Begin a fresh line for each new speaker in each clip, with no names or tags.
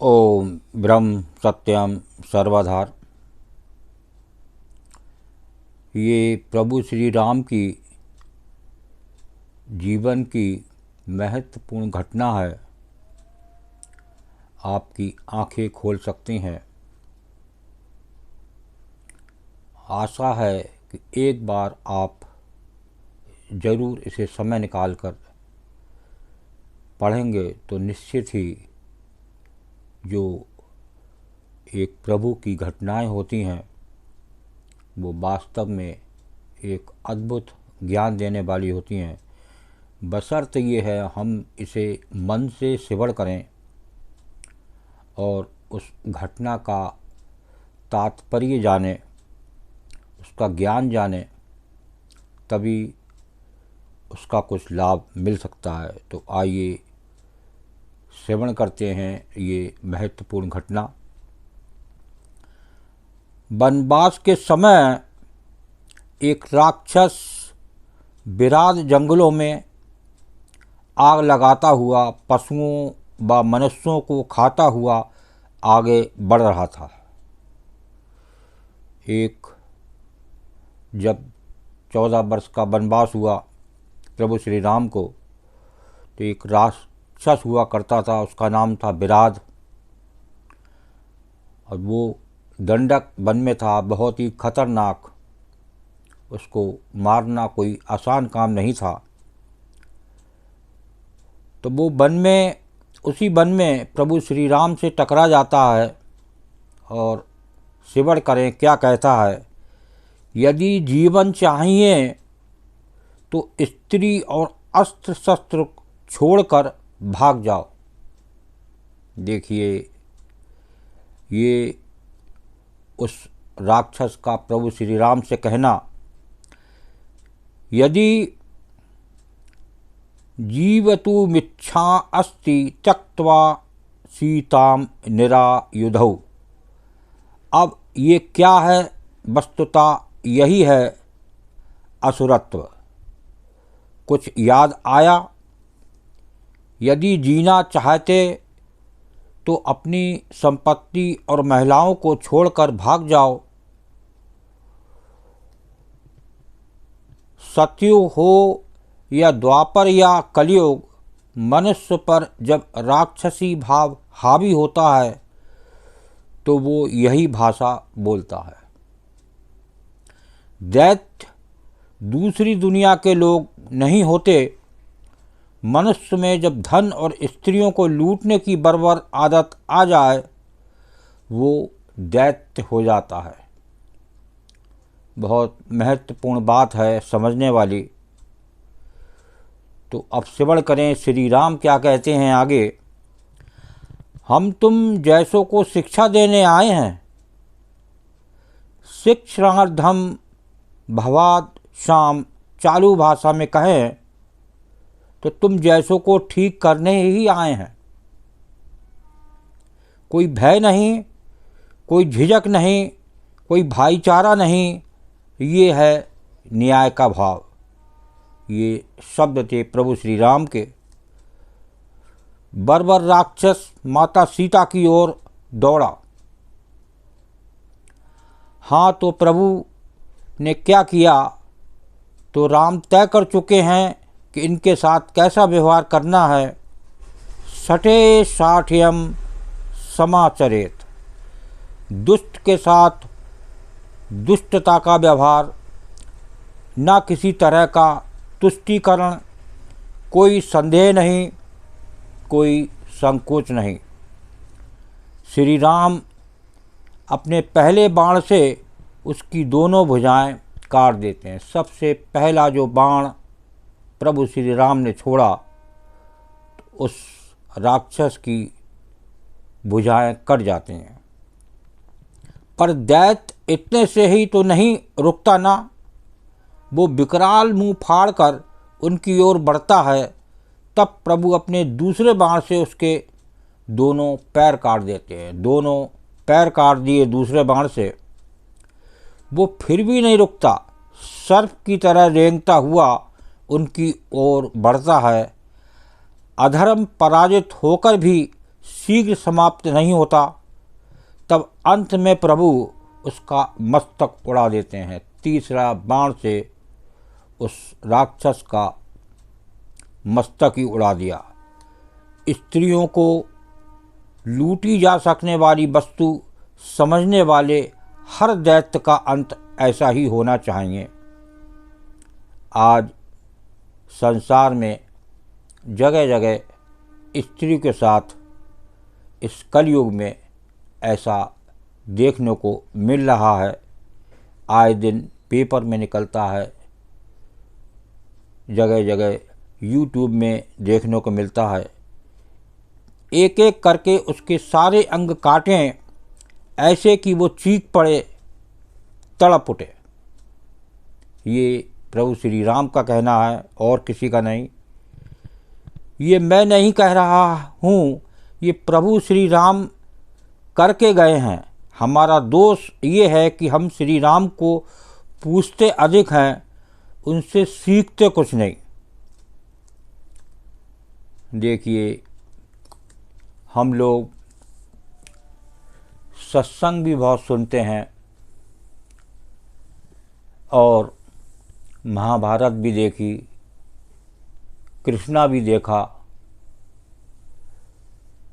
ओम ब्रह्म सत्यम सर्वधार। ये प्रभु श्री राम की जीवन की महत्वपूर्ण घटना है। आपकी आंखें खोल सकती हैं। आशा है कि एक बार आप ज़रूर इसे समय निकाल कर पढ़ेंगे तो निश्चित ही जो एक प्रभु की घटनाएं होती हैं वो वास्तव में एक अद्भुत ज्ञान देने वाली होती हैं। बशर्ते ये है हम इसे मन से श्रवण करें और उस घटना का तात्पर्य जाने, उसका ज्ञान जाने, तभी उसका कुछ लाभ मिल सकता है। तो आइए श्रवण करते हैं ये महत्वपूर्ण घटना। वनवास के समय एक राक्षस विराट जंगलों में आग लगाता हुआ पशुओं व मनुष्यों को खाता हुआ आगे बढ़ रहा था। जब 14 वर्ष का वनवास हुआ प्रभु श्री राम को, तो एक राक्षस हुआ करता था, उसका नाम था विराट। और वो दंडक वन में था, बहुत ही खतरनाक। उसको मारना कोई आसान काम नहीं था। तो वो उसी वन में प्रभु श्री राम से टकरा जाता है और श्रवण करें क्या कहता है। यदि जीवन चाहिए तो स्त्री और अस्त्र शस्त्र छोड़कर भाग जाओ। देखिए, ये उस राक्षस का प्रभु श्री राम से कहना, यदि जीवतु मिच्छा अस्ति त्यक्त्वा सीताम निरायुधौ। अब ये क्या है? वस्तुतः यही है असुरत्व। कुछ याद आया? यदि जीना चाहते तो अपनी संपत्ति और महिलाओं को छोड़कर भाग जाओ। सतयुग हो या द्वापर या कलयुग, मनुष्य पर जब राक्षसी भाव हावी होता है तो वो यही भाषा बोलता है। दैत्य दूसरी दुनिया के लोग नहीं होते। मनुष्य में जब धन और स्त्रियों को लूटने की बर्बर आदत आ जाए वो दैत्य हो जाता है। बहुत महत्वपूर्ण बात है, समझने वाली। तो अब श्रवण करें श्री राम क्या कहते हैं आगे। हम तुम जैसों को शिक्षा देने आए हैं। शिक्षणार्थम भवाद शाम, चालू भाषा में कहें तो तुम जैसों को ठीक करने ही आए हैं। कोई भय नहीं, कोई झिझक नहीं, कोई भाईचारा नहीं। ये है न्याय का भाव। ये शब्द थे प्रभु श्री राम के। बर्बर राक्षस माता सीता की ओर दौड़ा। हाँ, तो प्रभु ने क्या किया? तो राम तय कर चुके हैं कि इनके साथ कैसा व्यवहार करना है। सठे साठ्यम समाचरेत। दुष्ट के साथ दुष्टता का व्यवहार, ना किसी तरह का तुष्टीकरण, कोई संदेह नहीं, कोई संकोच नहीं। श्री राम अपने पहले बाण से उसकी दोनों भुजाएं काट देते हैं। सबसे पहला जो बाण प्रभु श्री राम ने छोड़ा तो उस राक्षस की भुजाएं कट जाती हैं। पर दैत्य इतने से ही तो नहीं रुकता ना। वो विकराल मुंह फाड़कर उनकी ओर बढ़ता है। तब प्रभु अपने दूसरे बाण से उसके दोनों पैर काट देते हैं। दोनों पैर काट दिए दूसरे बाण से। वो फिर भी नहीं रुकता, सर्प की तरह रेंगता हुआ उनकी ओर बढ़ता है। अधर्म पराजित होकर भी शीघ्र समाप्त नहीं होता, तब अंत में प्रभु उसका मस्तक उड़ा देते हैं। तीसरा बाण से उस राक्षस का मस्तक ही उड़ा दिया। स्त्रियों को लूटी जा सकने वाली वस्तु समझने वाले हर दैत्य का अंत ऐसा ही होना चाहिए। आज संसार में जगह जगह स्त्री के साथ इस कलयुग में ऐसा देखने को मिल रहा है। आए दिन पेपर में निकलता है, जगह जगह यूट्यूब में देखने को मिलता है। एक एक करके उसके सारे अंग काटें, ऐसे कि वो चीख पड़े, तड़प उठे। ये प्रभु श्री राम का कहना है और किसी का नहीं। ये मैं नहीं कह रहा हूँ, ये प्रभु श्री राम करके गए हैं। हमारा दोष ये है कि हम श्री राम को पूछते अधिक हैं, उनसे सीखते कुछ नहीं। देखिए, हम लोग सत्संग भी बहुत सुनते हैं और महाभारत भी देखी, कृष्णा भी देखा।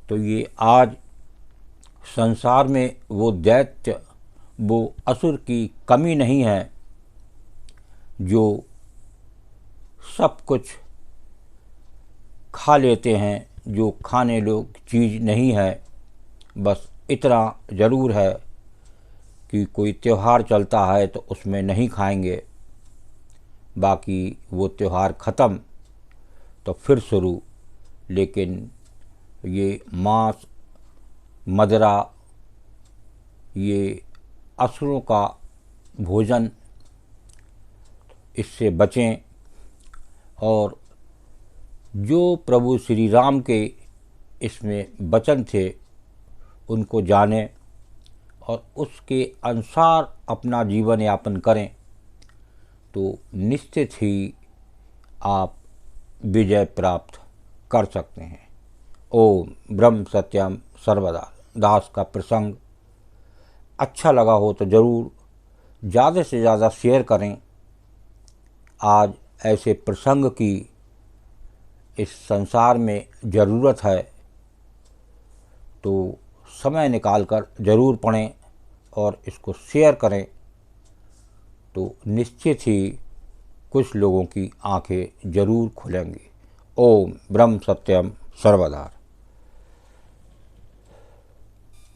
तो ये आज संसार में वो दैत्य, वो असुर की कमी नहीं है जो सब कुछ खा लेते हैं, जो खाने लोग चीज़ नहीं है। बस इतना ज़रूर है कि कोई त्यौहार चलता है तो उसमें नहीं खाएंगे, बाकी वो त्यौहार ख़त्म तो फिर शुरू। लेकिन ये मांस, मदिरा, ये असुरों का भोजन, इससे बचें और जो प्रभु श्री राम के इसमें वचन थे उनको जानें और उसके अनुसार अपना जीवन यापन करें, तो निश्चित ही आप विजय प्राप्त कर सकते हैं। ओम ब्रह्म सत्यम सर्वदा दास का प्रसंग अच्छा लगा हो तो ज़रूर ज़्यादा से ज़्यादा शेयर करें। आज ऐसे प्रसंग की इस संसार में ज़रूरत है, तो समय निकालकर ज़रूर पढ़ें और इसको शेयर करें, तो निश्चित ही कुछ लोगों की आंखें ज़रूर खुलेंगी। ओम ब्रह्म सत्यम सर्वदा।